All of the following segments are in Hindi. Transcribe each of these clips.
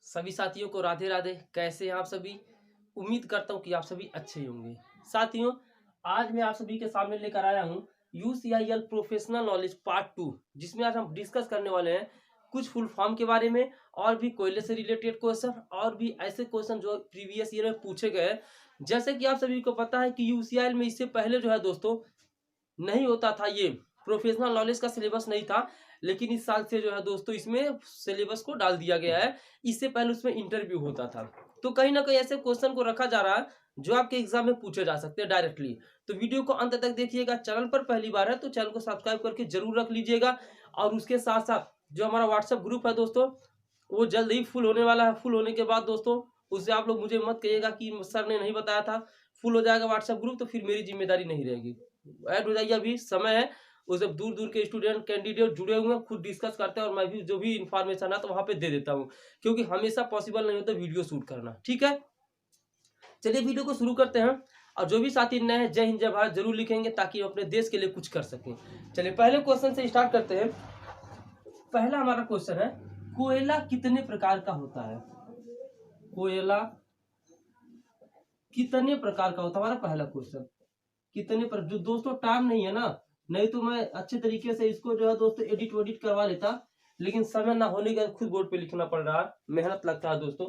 सभी साथियों को राधे राधे। कैसे हैं आप सभी? उम्मीद करता हूं कि आप सभी अच्छे ही होंगे। साथियों, आज मैं आप सभी के सामने लेकर आया हूं यूसीआईएल प्रोफेशनल नॉलेज पार्ट 2, जिसमें आज हम डिस्कस करने वाले हैं कुछ फुल फॉर्म के बारे में और भी कोयले से रिलेटेड क्वेश्चन और भी ऐसे क्वेश्चन जो प्रीवियस ईयर में पूछे गए हैं। जैसे कि आप सभी को पता है कि यूसीआईएल में इससे पहले जो है दोस्तों नहीं होता था, ये प्रोफेशनल नॉलेज का सिलेबस नहीं था, लेकिन इस साल से जो है दोस्तों इसमें सिलेबस को डाल दिया गया है। इससे पहले उसमें इंटरव्यू होता था, तो कहीं ना कहीं ऐसे क्वेश्चन को रखा जा रहा है जो आपके एग्जाम में पूछे जा सकते हैं डायरेक्टली। तो वीडियो को अंत तक देखिएगा। चैनल पर पहली बार है तो चैनल को सब्सक्राइब करके जरूर रख लीजिएगा। और उसके साथ साथ जो हमारा व्हाट्सएप ग्रुप है दोस्तों, वो जल्द ही फुल होने वाला है। फुल होने के बाद दोस्तों उससे आप लोग मुझे मत कहिएगा कि सर ने नहीं बताया था। फुल हो जाएगा व्हाट्सएप ग्रुप तो फिर मेरी जिम्मेदारी नहीं रहेगी। ऐड हो जाइए, अभी समय है। वो सब दूर दूर के स्टूडेंट कैंडिडेट जुड़े हुए हैं, खुद डिस्कस करते हैं और मैं भी जो भी इंफॉर्मेशन है तो वहां पे दे देता हूँ, क्योंकि हमेशा पॉसिबल नहीं होता वीडियो शूट करना। ठीक है, चलिए वीडियो को शुरू करते हैं। और जो भी साथी नए हैं, जय हिंद जय भारत जरूर लिखेंगे ताकि अपने देश के लिए कुछ कर सकें। चलिए पहले क्वेश्चन से स्टार्ट करते हैं। पहला हमारा क्वेश्चन है, कोयला कितने प्रकार का होता है? कोयला कितने प्रकार का होता है, हमारा पहला क्वेश्चन। कितने पर जो दोस्तों टाइम नहीं है ना, नहीं तो मैं अच्छे तरीके से इसको जो है दोस्तों एडिट वेडिट करवा लेता, लेकिन समय ना होने के खुद बोर्ड पे लिखना पड़ रहा है, मेहनत लगता है दोस्तों।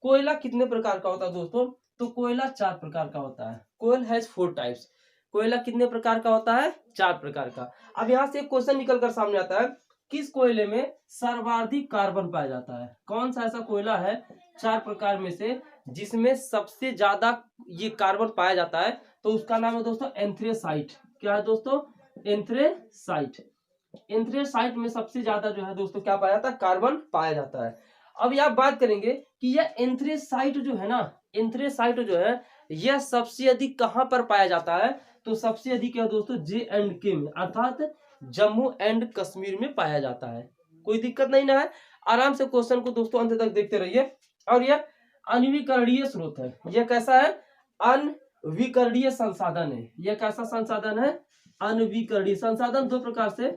कोयला कितने प्रकार का होता है दोस्तों? तो कोयला 4 प्रकार का होता है। कोयल हैज 4 टाइप्स। कोयला कितने प्रकार का होता है? 4 प्रकार का। अब यहाँ से एक क्वेश्चन निकल कर सामने आता है, किस कोयले में सर्वाधिक कार्बन पाया जाता है? कौन सा ऐसा कोयला है 4 प्रकार में से जिसमें सबसे ज्यादा ये कार्बन पाया जाता है? तो उसका नाम है दोस्तों एंथ्रेसाइट। क्या है दोस्तों? एंथ्रेसाइट। एंथ्रेसाइट में सबसे ज्यादा जो है दोस्तों क्या पाया जाता है? कार्बन पाया जाता है। अब यह बात करेंगे कि यह एंथ्रेसाइट जो है ना, एंथ्रेसाइट जो है यह सबसे अधिक कहां पर पाया जाता है? तो सबसे अधिक है दोस्तों J&K में, अर्थात जम्मू एंड कश्मीर में पाया जाता है। कोई दिक्कत नहीं ना है। आराम से क्वेश्चन को दोस्तों अंत तक देखते रहिए। और यह अनवीकरणीय स्रोत है। यह कैसा है? अनवीकरणीय संसाधन है। यह कैसा संसाधन है? अनवीकरणीय संसाधन 2 प्रकार से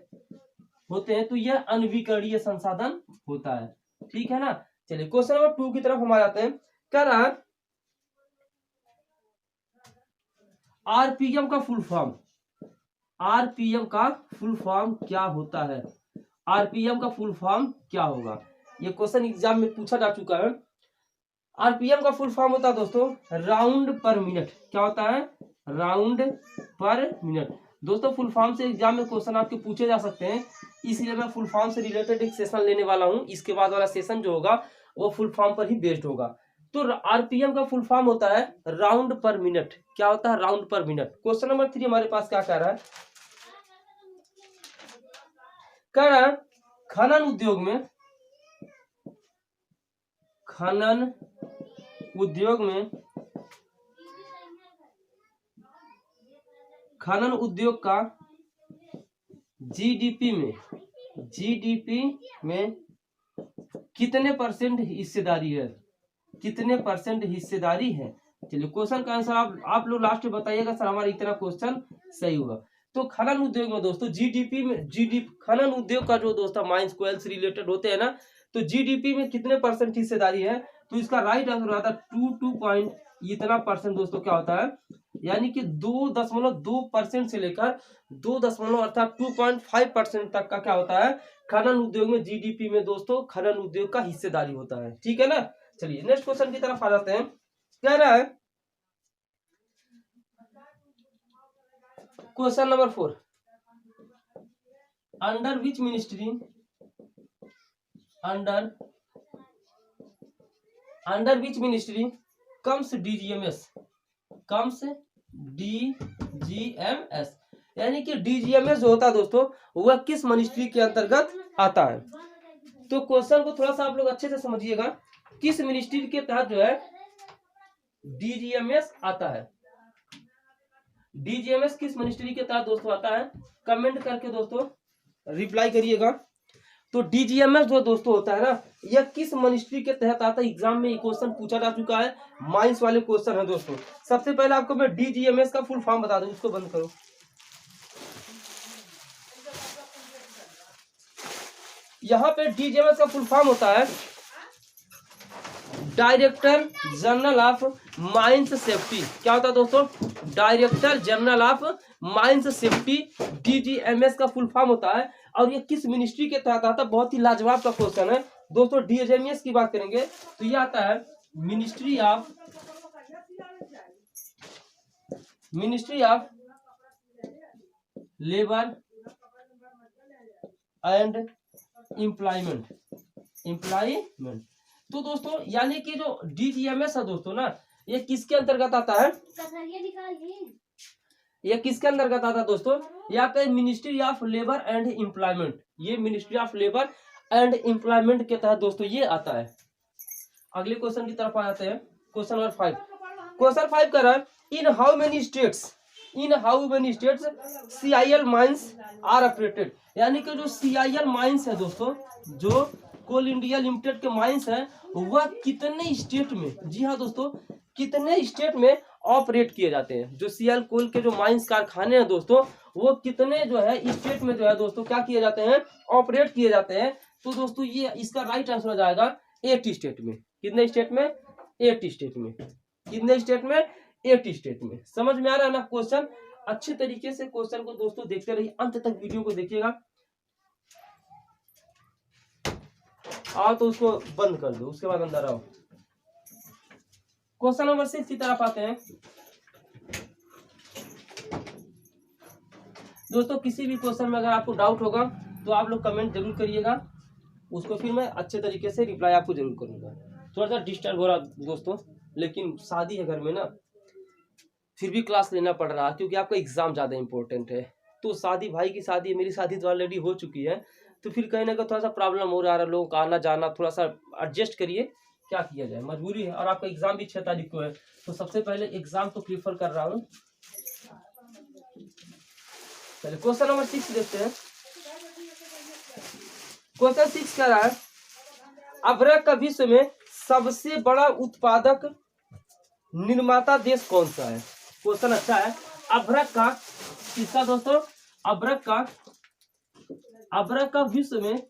होते हैं, तो यह अनवीकरणीय संसाधन होता है। ठीक है ना। चलिए क्वेश्चन नंबर 2 की तरफ हम आ जाते हैं। कह रहा है आरपीएम का फुल फॉर्म। आरपीएम का फुल फॉर्म क्या होता है? आरपीएम का फुल फॉर्म क्या होगा? यह क्वेश्चन एग्जाम में पूछा जा चुका है। आरपीएम का फुल फॉर्म होता है दोस्तों राउंड पर मिनट। क्या होता है? राउंड पर मिनट। दोस्तों फुल फॉर्म से एग्जाम में क्वेश्चन आपके पूछे जा सकते हैं, इसलिए मैं फुल फॉर्म से रिलेटेड एक सेशन लेने वाला हूं। इसके बाद वाला सेशन जो होगा वो फुल फॉर्म पर ही बेस्ड होगा। तो आरपीएम का फुल फॉर्म होता है राउंड पर मिनट। क्या होता है? राउंड पर मिनट। क्वेश्चन नंबर 3 हमारे पास क्या कह रहा है? कह रहा है खनन उद्योग में, खनन उद्योग में, खनन उद्योग का जीडीपी में कितने परसेंट हिस्सेदारी है? कितने परसेंट हिस्सेदारी है? चलिए क्वेश्चन का आंसर आप लोग लास्ट में बताइएगा सर हमारा इतना क्वेश्चन सही हुआ। तो खनन उद्योग में दोस्तों जीडीपी में, खनन उद्योग का जो दोस्तों माइंस कोयल से रिलेटेड होते हैं ना, तो जीडीपी में कितने परसेंट हिस्सेदारी है? तो इसका राइट आंसर आता है 2 पॉइंट इतना परसेंट दोस्तों क्या होता है, यानी कि 2.2% से लेकर 2 अर्थात 2.5% तक का क्या होता है? खनन उद्योग में जीडीपी में दोस्तों खनन उद्योग का हिस्सेदारी होता है। ठीक है ना। चलिए नेक्स्ट क्वेश्चन की तरफ आ जाते हैं। कह रहा है question number 4, under which ministry, under which ministry comes DGMS, comes DGMS, यानी कि डीजीएमएस जो होता है दोस्तों वह किस मिनिस्ट्री के अंतर्गत आता है? तो क्वेश्चन को थोड़ा सा आप लोग अच्छे से समझिएगा, किस मिनिस्ट्री के तहत जो है डीजीएमएस आता है? डीजीएमएस किस मिनिस्ट्री के तहत दोस्तों आता है? कमेंट करके दोस्तों रिप्लाई करिएगा। तो डीजीएमएस जो दोस्तों होता है ना, यह किस मिनिस्ट्री के तहत आता है? एग्जाम में क्वेश्चन पूछा जा चुका है, माइंस वाले क्वेश्चन है दोस्तों। सबसे पहले आपको मैं डीजीएमएस का फुल फॉर्म बता दूं, इसको बंद करो। यहाँ पे डीजीएमएस का फुल फॉर्म होता है director general of mines safety. क्या होता है दोस्तों? Director general of mines safety, DGMS का फुल फॉर्म होता है। और ये किस मिनिस्ट्री के तहत आता है? बहुत ही लाजवाब का क्वेश्चन है दोस्तों। DGMS की बात करेंगे तो ये आता है ministry of labour and employment. तो दोस्तों यानी कि जो DGMS है दोस्तों ना, ये किसके अंतर्गत आता है? ये किसके अंतर्गत आता है दोस्तों? या तो ministry of labour and employment. ये ministry of labour and employment के तहत दोस्तों ये आता है। अगले क्वेश्चन की तरफ आ जाते हैं। Question number 5। क्वेश्चन 5 कर रहा है in how many states CIL mines are operated. यानी कि जो CIL माइंस है दोस्तों, जो कोल इंडिया लिमिटेड के माइंस है, वह कितने स्टेट में, जी हाँ दोस्तों, कितने स्टेट में ऑपरेट किए जाते हैं? जो CIL कोल के जो माइंस कारखाने हैं दोस्तों, वो कितने जो है स्टेट में जो है दोस्तों क्या किए जाते हैं? ऑपरेट किए जाते हैं। तो दोस्तों ये इसका राइट आंसर हो जाएगा 8 स्टेट में। कितने स्टेट में? 8 स्टेट में। कितने स्टेट में? 8 स्टेट में। समझ में आ रहा है ना क्वेश्चन? अच्छे तरीके से क्वेश्चन को दोस्तों देखते रहिए, अंत तक वीडियो को देखिएगा। आओ तो उसको बंद कर दो, उसके बाद अंदर आओ। क्वेश्चन नंबर 6 की तरफ आते हैं दोस्तों। किसी भी क्वेश्चन में अगर आपको डाउट होगा तो आप लोग कमेंट जरूर करिएगा, उसको फिर मैं अच्छे तरीके से रिप्लाई आपको जरूर करूंगा। थोड़ा सा डिस्टर्ब हो रहा दोस्तों, लेकिन शादी है घर में ना, फिर भी क्लास लेना पड़ रहा है क्योंकि आपका एग्जाम ज़्यादा इंपॉर्टेंट है। तो शादी, भाई की शादी, मेरी शादी तो ऑलरेडी हो चुकी है, तो फिर कहीं ना कहीं थोड़ा सा प्रॉब्लम हो रहा है, लोगों का आना जाना, थोड़ा सा एडजस्ट करिए, क्या किया जाए, मजबूरी है। और आपका एग्जाम भी 6 तारीख को है, तो सबसे पहले एग्जाम तो प्रीफर कर रहा हूँ। चलिए क्वेश्चन नंबर 6 देखते हैं। क्वेश्चन 6 कह रहा है अभ्रक का विश्व में सबसे बड़ा उत्पादक निर्माता देश कौन सा है? क्वेश्चन अच्छा है। अभ्रक का किसका दोस्तों? अभ्रक का विश्व में,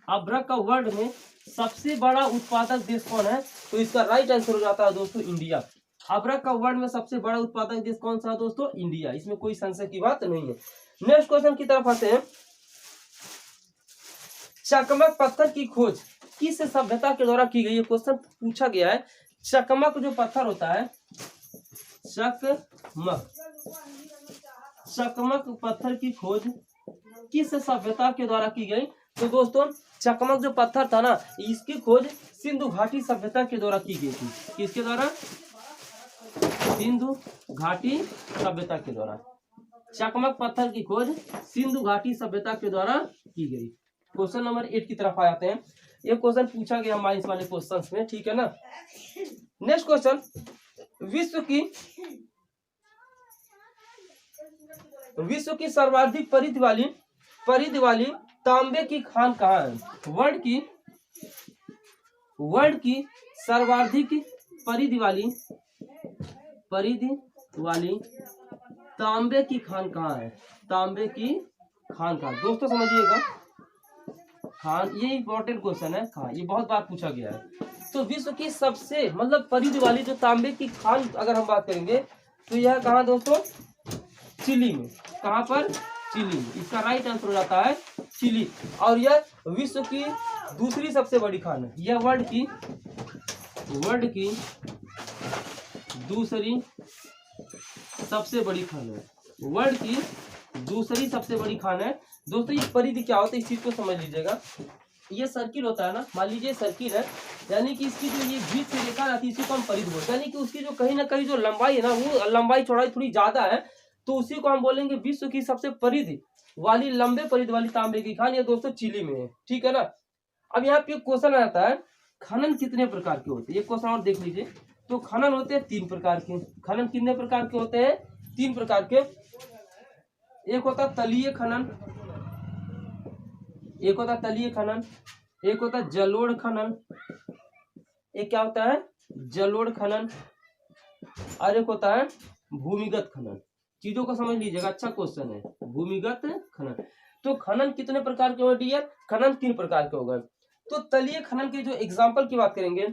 अभ्रक का वर्ल्ड में सबसे बड़ा उत्पादक देश कौन है? तो इसका राइट आंसर हो जाता है दोस्तों इंडिया। अभ्रक का वर्ल्ड में सबसे बड़ा उत्पादक देश कौन सा है दोस्तों? इंडिया। इसमें कोई संशय की बात नहीं है। नेक्स्ट क्वेश्चन की तरफ आते हैं। चकमक पत्थर की खोज किस सभ्यता के द्वारा की गई? क्वेश्चन पूछा गया है। चकमक जो पत्थर होता है, चकमक पत्थर की खोज किस सभ्यता के द्वारा की गई? तो दोस्तों चकमक जो पत्थर था ना, इसकी खोज सिंधु घाटी सभ्यता के द्वारा की गई थी। किसके द्वारा? सिंधु घाटी सभ्यता के द्वारा। चकमक पत्थर की खोज सिंधु घाटी सभ्यता के द्वारा की गई। क्वेश्चन नंबर 8 की तरफ आ जाते हैं। ये क्वेश्चन पूछा गया माइंस वाले क्वेश्चंस में, ठीक है ना। नेक्स्ट क्वेश्चन, विश्व की सर्वाधिक परिधि वाली तांबे की खान कहाँ है? वर्ल्ड की सर्वाधिक परिधि वाली तांबे की खान कहाँ है? तांबे की खान कहाँ? दोस्तों समझिएगा, खान ये इंपॉर्टेंट क्वेश्चन है। हाँ, ये बहुत बार पूछा गया है। तो विश्व की सबसे मतलब परिधि वाली जो तांबे की खान अगर हम बात करेंगे तो यह कहाँ दोस्तों? चिली में। कहाँ पर? चिली में। इसका राइट आंसर हो जाता है चिली। और यह विश्व की दूसरी सबसे बड़ी खान है। यह वर्ल्ड की दूसरी सबसे बड़ी खान है। वर्ल्ड की दूसरी सबसे बड़ी खान है। दोस्तों ये परिधि क्या होता है इस चीज को समझ लीजिएगा। ये सर्किल होता है ना, मान लीजिए सर्किल है, यानी कि इसकी जो ये बीच से रेखा आती है इसी को हम परिधि बोलते हैं। यानी कि उसकी जो कहीं ना कहीं जो लंबाई है ना, वो लंबाई चौड़ाई थोड़ी ज्यादा है, तो उसी को हम बोलेंगे विश्व की सबसे परिधि वाली, लंबे परिधि वाली तांबे की खान। ये दोस्तों चिली में है, ठीक है ना। अब यहाँ पे क्वेश्चन आता है खनन कितने प्रकार के होते हैं? ये क्वेश्चन और देख लीजिए। तो खनन होते हैं 3 प्रकार के। खनन कितने प्रकार के होते हैं? 3 प्रकार के। एक होता तलीय खनन, एक होता जलोढ़ खनन, एक क्या होता है? जलोढ़ खनन, और एक होता है भूमिगत खनन। चीजों को समझ लीजिएगा, अच्छा क्वेश्चन है। भूमिगत खनन। तो खनन कितने प्रकार के हो डियर? खनन 3 प्रकार के हो गए। तो तलीय खनन के जो एग्जाम्पल की बात करेंगे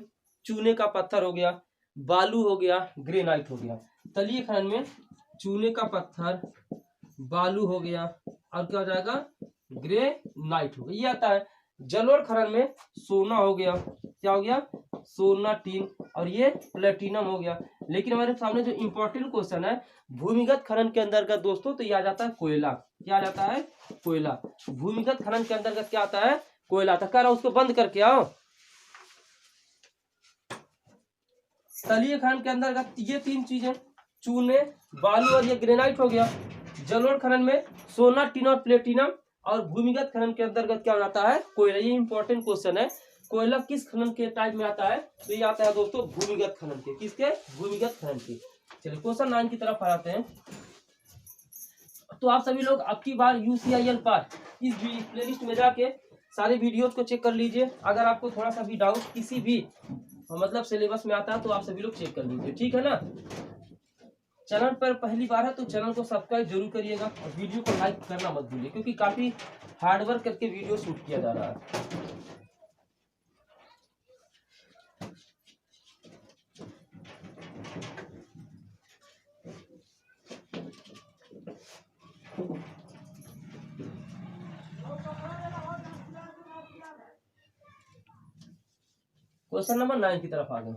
चूने का पत्थर हो गया, बालू हो गया, ग्रेनाइट हो गया। तलीय खनन में चूने का पत्थर, बालू हो गया और क्या हो जाएगा, ग्रेनाइट हो गया, ये आता है। जलोढ़ खनन में सोना हो गया, क्या हो गया, सोना, टीन, और ये प्लेटिनम हो गया। लेकिन हमारे सामने जो इंपॉर्टेंट क्वेश्चन है भूमिगत खनन के अंतर्गत दोस्तों, तो ये आ जाता है कोयला। क्या आ जाता है, कोयला। भूमिगत खनन के अंतर्गत क्या आता है, कोयला आता है। कह रहा हूं उसको बंद करके आओ। तलीय खनन के अंतर्गत ये तीन चीजें, चूने, बालू और ये ग्रेनाइट हो गया। जलोढ़ खनन में सोना, टीन और प्लेटिनम, और भूमिगत खनन के अंतर्गत क्या हो जाता है, कोयला। ये इंपॉर्टेंट क्वेश्चन है। कोयला किस खनन के टाइप में आता है, तो ये आता है दोस्तों भूमिगत खनन के। किसके, भूमिगत खनन के। चलिए क्वेश्चन 9 की तरफ आ जाते हैं। तो आप सभी लोग अब की बार यूसीआईएल पार्ट इस प्लेलिस्ट में जाके सारे वीडियोस को चेक कर लीजिए। अगर आपको थोड़ा सा भी डाउट किसी भी मतलब सिलेबस में आता है तो आप सभी लोग चेक कर लीजिए, ठीक है ना। चैनल पर पहली बार है तो चैनल को सब्सक्राइब जरूर करिएगा और वीडियो को लाइक करना मत भूलिए, क्योंकि काफी हार्डवर्क करके वीडियो शूट किया जा रहा है। क्वेश्चन नंबर 9 की तरफ आ गए।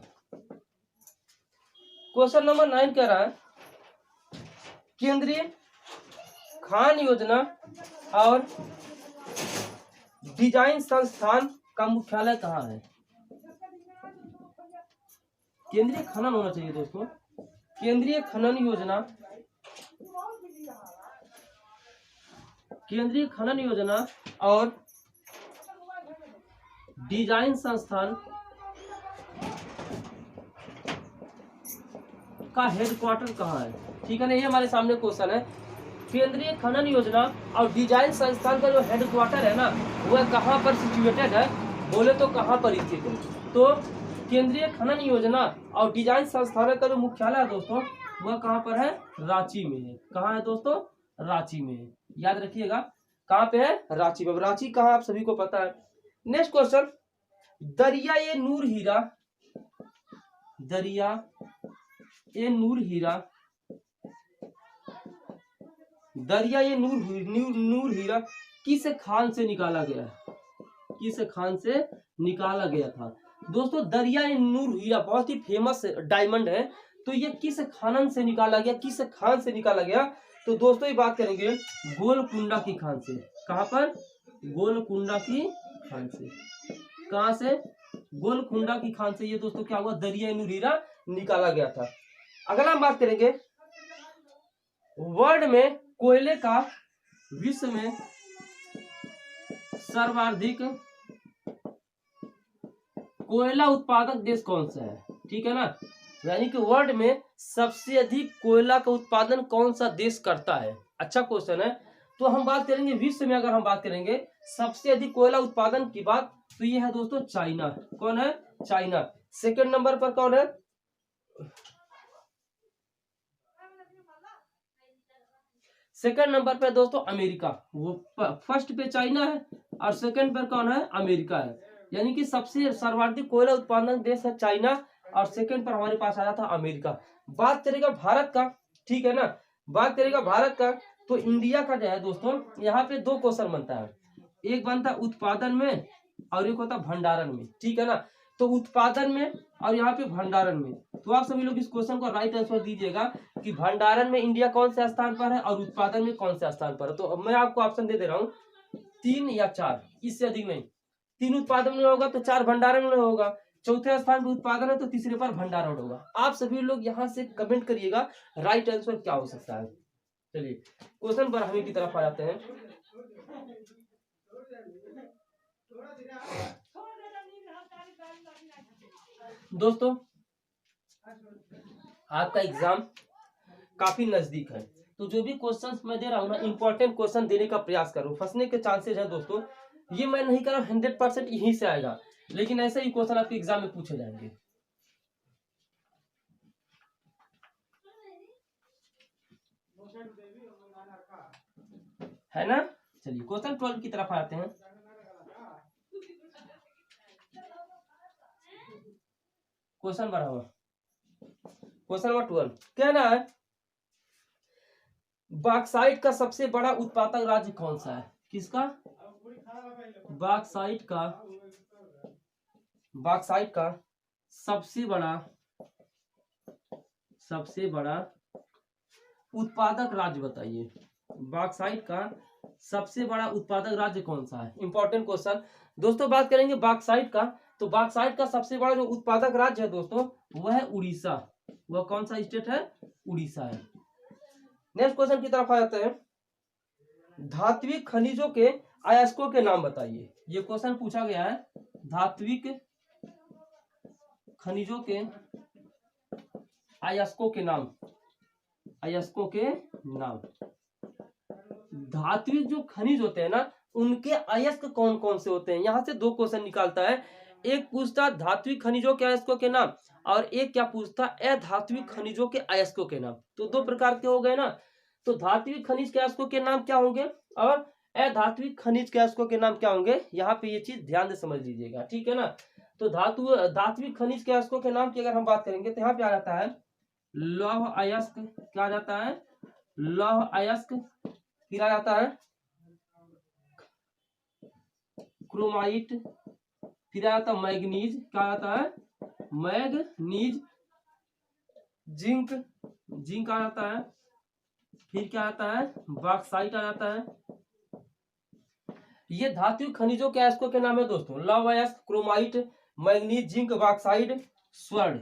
क्वेश्चन नंबर 9 कह रहा है, केंद्रीय खान योजना और डिजाइन संस्थान का मुख्यालय कहाँ है। केंद्रीय खनन होना चाहिए दोस्तों। केंद्रीय खनन योजना, केंद्रीय खनन योजना और डिजाइन संस्थान का हेडक्वार्टर कहाँ है, ठीक है ना। ये हमारे सामने क्वेश्चन है। केंद्रीय खनन योजना और डिजाइन संस्थान का जो हेडक्वार्टर है ना, वह कहाँ पर सिचुएटेड है, बोले तो कहाँ पर स्थित है। तो केंद्रीय खनन योजना और डिजाइन संस्थान का जो मुख्यालय है दोस्तों, वह कहाँ पर है, रांची में है। कहाँ है दोस्तों, रांची में है। याद रखिएगा कहाँ पे है, रांची में। रांची कहाँ आप सभी को पता है। नेक्स्ट क्वेश्चन, दरिया ए नूर हीरा, दरिया ए नूर हीरा, दरिया ये नूर हीरा किस खान से निकाला गया है, किस खान से निकाला गया था दोस्तों। दरिया ये नूर हीरा बहुत ही फेमस डायमंड है, तो ये किस खानन से निकाला गया, किस खान से निकाला गया, तो दोस्तों ये बात करेंगे गोलकुंडा की खान से। कहां पर, गोलकुंडा की खान से। कहां से, गोलकुंडा की खान से ये दोस्तों क्या हुआ, दरिया नूर हीरा निकाला गया था। अगला हम बात करेंगे वर्ल्ड में कोयले का विश्व में सर्वाधिक कोयला उत्पादक देश कौन सा है, ठीक है ना। यानी कि वर्ल्ड में सबसे अधिक कोयला का उत्पादन कौन सा देश करता है। अच्छा क्वेश्चन है। तो हम बात करेंगे विश्व में, अगर हम बात करेंगे सबसे अधिक कोयला उत्पादन की बात, तो ये है दोस्तों चाइना। कौन है, चाइना। सेकंड नंबर पर कौन है, सेकंड नंबर पे दोस्तों अमेरिका। वो फर्स्ट पे चाइना है और सेकंड पर कौन है, अमेरिका है। यानी कि सबसे सर्वाधिक कोयला उत्पादन देश है चाइना और सेकंड पर हमारे पास आया था अमेरिका। बात करेगा भारत का, ठीक है ना, बात करेगा भारत का, तो इंडिया का जो है दोस्तों, यहाँ पे दो क्वेश्चन बनता है। एक बनता है उत्पादन में और एक होता है भंडारण में, ठीक है ना। तो उत्पादन में और यहाँ पे भंडारण में, तो आप सभी लोग इस क्वेश्चन को राइट आंसर दीजिएगा कि भंडारण में इंडिया कौन से स्थान पर है और उत्पादन में कौन से स्थान पर है। तो मैं आपको ऑप्शन दे रहा हूँ 3 या 4, इससे अधिक नहीं। 3 उत्पादन में होगा तो 4 भंडारण में होगा, चौथे स्थान पर उत्पादन है तो तीसरे पर भंडारण होगा। आप सभी लोग यहाँ से कमेंट करिएगा राइट आंसर क्या हो सकता है। चलिए क्वेश्चन पर हमें की तरफ आ जाते हैं। दोस्तों आपका एग्जाम काफी नजदीक है, तो जो भी क्वेश्चंस मैं दे रहा हूँ ना, इंपॉर्टेंट क्वेश्चन देने का प्रयास करो। फंसने के चांसेस है दोस्तों, ये मैं नहीं कर रहा 100% यहीं से आएगा, लेकिन ऐसे ही क्वेश्चन आपके एग्जाम में पूछे जाएंगे, है ना। चलिए क्वेश्चन 12 की तरफ आते हैं। क्वेश्चन बढ़ा हुआ, क्वेश्चन नंबर 12 कहना है बॉक्साइट का सबसे बड़ा उत्पादक राज्य कौन सा है? किसका? बॉक्साइट का सबसे बड़ा उत्पादक राज्य बताइए। बॉक्साइट का सबसे बड़ा उत्पादक राज्य कौन सा है? इंपॉर्टेंट क्वेश्चन दोस्तों। बात करेंगे बॉक्साइट का, तो बॉक्साइट का सबसे बड़ा जो उत्पादक राज्य है दोस्तों वह है उड़ीसा। वह कौन सा स्टेट है? उड़ीसा है। नेक्स्ट क्वेश्चन की तरफ आ जाते हैं। धात्विक खनिजों के अयस्कों के नाम बताइए। ये क्वेश्चन पूछा गया है, धात्विक खनिजों के अयस्कों के नाम। धात्विक जो खनिज होते हैं ना उनके अयस्क कौन कौन से होते हैं? यहां से दो क्वेश्चन निकालता है। एक पूछता धात्विक खनिजों के अयस्कों के नाम और एक क्या पूछता अधात्विक खनिजों के अयस्कों के नाम। तो दो प्रकार के हो गए ना। तो धात्विक खनिज के अयस्कों के नाम क्या होंगे और अधात्विक खनिज के अयस्कों के नाम क्या होंगे? यहाँ पे ये चीज ध्यान से समझ लीजिएगा, ठीक है ना। तो धात्विक खनिज के अयस्कों के नाम की अगर हम बात करेंगे तो यहाँ पे आ जाता है लौह अयस्क। क्या आ जाता है? लौह अयस्क। फिर आ जाता है क्रोमाइट। फिर आ जाता है मैग्नीज। क्या आता है? मैग्नीज। जिंक आ जाता है। फिर क्या आता है? बॉक्साइट आ जाता है। ये धात्विक खनिजों के अयस्कों के नाम है दोस्तों, लौह अयस्क, क्रोमाइट, मैग्नीज, जिंक, बॉक्साइट, स्वर्ण,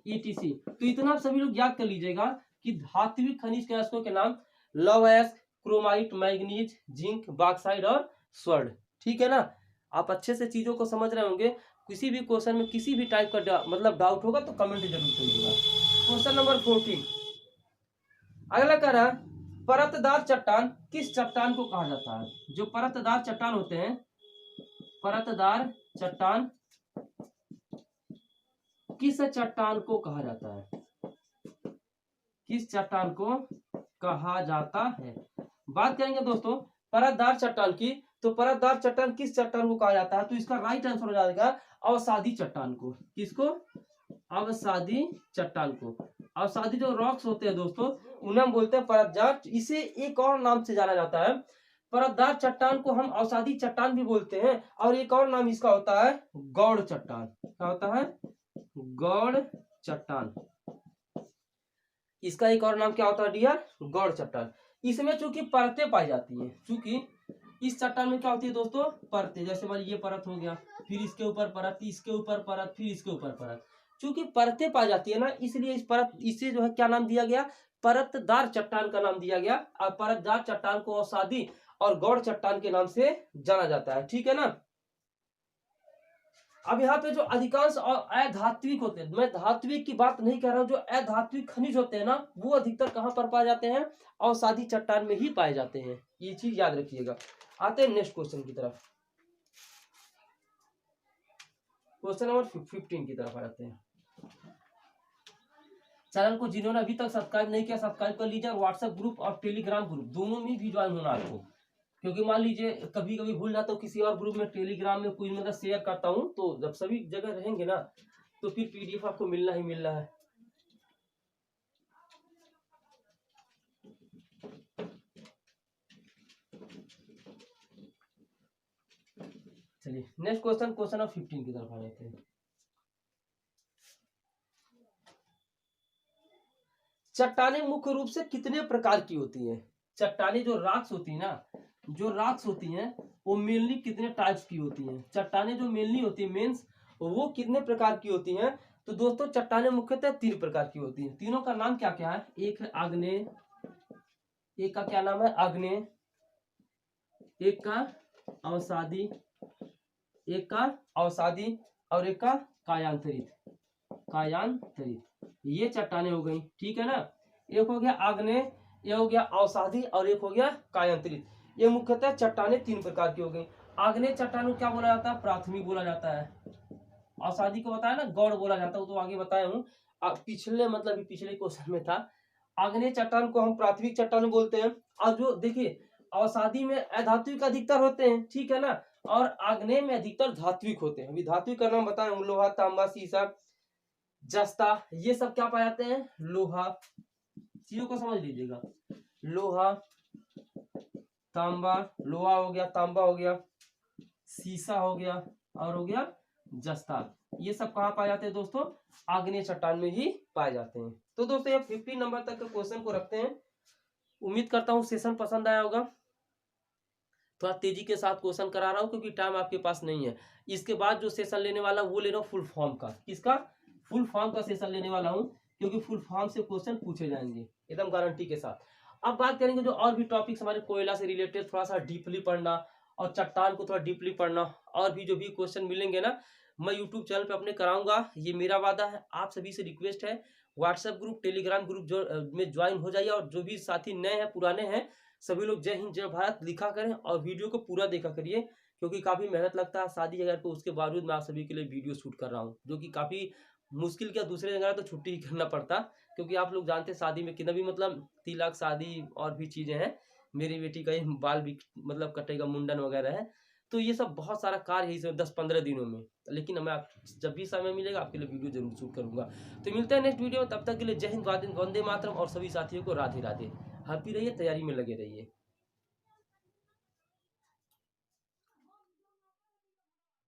ईटीसी। तो इतना आप सभी लोग याद कर लीजिएगा कि धात्विक खनिज के अयस्कों के नाम लौह अयस्क, क्रोमाइट, मैग्नीज, जिंक, बॉक्साइट और स्वर्ण, ठीक है ना। आप अच्छे से चीजों को समझ रहे होंगे। किसी भी क्वेश्चन में किसी भी टाइप का मतलब डाउट होगा तो कमेंट जरूर करिएगा। क्वेश्चन नंबर 14 अगला कह रहा है परतदार चट्टान किस चट्टान को कहा जाता है? जो परतदार चट्टान होते हैं, परतदार चट्टान किस चट्टान को कहा जाता है? किस चट्टान को कहा जाता है? बात करेंगे दोस्तों परतदार चट्टान की, तो परतदार चट्टान किस चट्टान को कहा जाता है? तो इसका राइट आंसर हो जाएगा अवसादी चट्टान को। किसको? अवसादी चट्टान को। अवसादी जो रॉक्स होते हैं दोस्तों उन्हें हम बोलते हैं परतदार। इसे एक और नाम से जाना जाता है। परतदार चट्टान को हम अवसादी चट्टान भी बोलते हैं और एक और नाम इसका होता है गौड़ चट्टान। क्या होता है? गौड़ चट्टान। इसका एक और नाम क्या होता है डियर? गौड़ चट्टान। इसमें चूंकि परतें पाई जाती हैं, चूंकि इस चट्टान में क्या होती है दोस्तों? परतें। जैसे मान ये परत हो गया, फिर इसके ऊपर परत, इसके ऊपर परत, फिर इसके ऊपर परत। चूंकि परतें पाई जाती है ना इसलिए इसे जो है क्या नाम दिया गया? परतदार चट्टान का नाम दिया गया। और परतदार चट्टान को अवसादी और गौड़ चट्टान के नाम से जाना जाता है, ठीक है ना। अब यहाँ पे जो अधिकांश अधात्विक होते हैं, मैं धात्विक की बात नहीं कर रहा हूं, जो अधात्विक खनिज होते हैं ना वो अधिकतर कहां पर पाए जाते हैं? अवसादी चट्टान में ही पाए जाते हैं। ये चीज याद रखिएगा। आते हैं नेक्स्ट क्वेश्चन की तरफ। क्वेश्चन नंबर 15 की तरफ आ जाते हैं। चैनल को जिन्होंने अभी तक सब्सक्राइब नहीं किया सब्सक्राइब कर लीजिए और व्हाट्सएप ग्रुप और टेलीग्राम ग्रुप दोनों में भी ज्वाइन होना आपको। क्योंकि मान लीजिए कभी कभी भूल जाता हूँ किसी और ग्रुप में, टेलीग्राम में कोई मतलब शेयर करता हूँ, तो जब सभी जगह रहेंगे ना तो फिर पीडीएफ आपको मिलना ही मिलना है। चलिए नेक्स्ट क्वेश्चन, क्वेश्चन नंबर 15 की तरफ आ जाते हैं। चट्टानें मुख्य रूप से कितने प्रकार की होती हैं? चट्टानें जो रॉक्स होती है ना, जो रॉक्स होती हैं वो मेनली कितने टाइप्स की होती हैं? चट्टानें जो मेनली होती है मेंस वो कितने प्रकार की होती हैं? तो दोस्तों चट्टानें मुख्यतः 3 प्रकार की होती हैं। तीनों का नाम क्या क्या है? एक है आग्नेय, एक का क्या नाम है? आग्नेय, एक का अवसादी, एक का अवसादी और एक का कायांतरित। ये चट्टानें हो गई, ठीक है ना। एक हो गया आग्नेय, ये हो गया अवसादी और एक हो गया कायांतरित। ये मुख्यतः चट्टानें 3 प्रकार की हो गई। आग्नेय चट्टान को क्या बोला जाता है? प्राथमिक बोला जाता है। अवसादी को बताया ना गौड़ बोला जाता है, वो तो आगे बताया हूँ। पिछले क्वेश्चन में था। आग्नेय चट्टान को हम प्राथमिक चट्टान बोलते हैं। और जो देखिए अवसादी में अधात्विक अधिकतर होते हैं, ठीक है ना, और आग्नेय में अधिकतर धात्विक होते हैं। अभी धात्विक का नाम बताया हूँ, लोहा, तांबा, सीसा, जस्ता, ये सब क्या पाए जाते हैं? लोहा। चीजों को समझ लीजिएगा, लोहा, तांबा, लोहा हो गया, तांबा हो गया, सीसा हो गया और हो गया जस्ता। ये सब कहाँ पाए जाते हैं दोस्तों? आग्नेय चट्टान में ही पाए जाते हैं। तो दोस्तों ये 50 नंबर तक के क्वेश्चन को रखते हैं। उम्मीद करता हूँ सेशन पसंद आया होगा। थोड़ा तेजी के साथ क्वेश्चन करा रहा हूँ क्योंकि टाइम आपके पास नहीं है। इसके बाद जो सेशन लेने वाला वो ले रहा हूँ फुल फॉर्म का। किसका? फुल फॉर्म का सेशन लेने वाला हूँ, क्योंकि फुल फॉर्म से क्वेश्चन पूछे जाएंगे एकदम गारंटी के साथ। अब बात करेंगे जो और भी टॉपिक्स हमारे कोयला से रिलेटेड, थोड़ा सा डीपली पढ़ना और चट्टान को थोड़ा डीपली पढ़ना, और भी जो भी क्वेश्चन मिलेंगे ना, मैं यूट्यूब चैनल पे अपने कराऊंगा, ये मेरा वादा है। आप सभी से रिक्वेस्ट है, व्हाट्सएप ग्रुप, टेलीग्राम ग्रुप जो में ज्वाइन हो जाइए, और जो भी साथी नए हैं पुराने हैं सभी लोग जय हिंद जय भारत लिखा करें और वीडियो को पूरा देखा करिए, क्योंकि काफी मेहनत लगता है शादी अगर तो उसके बावजूद मैं आप सभी के लिए वीडियो शूट कर रहा हूँ, जो कि काफी मुश्किल क्या, दूसरे जगह तो छुट्टी ही करना पड़ता, क्योंकि आप लोग जानते हैं शादी में कितना भी मतलब तिलक शादी और भी चीजें हैं, मेरी बेटी का ही बाल भी मतलब कटेगा, मुंडन वगैरह है, तो ये सब बहुत सारा कार्य है इसमें 10-15 दिनों में। लेकिन मैं जब भी समय मिलेगा आपके लिए वीडियो जरूर शूट करूंगा। तो मिलते हैं नेक्स्ट वीडियो, तब तक के लिए जय हिंद, वंदे मातरम, और सभी साथियों को राधे राधे। हैप्पी रहिए, तैयारी में लगे रहिए।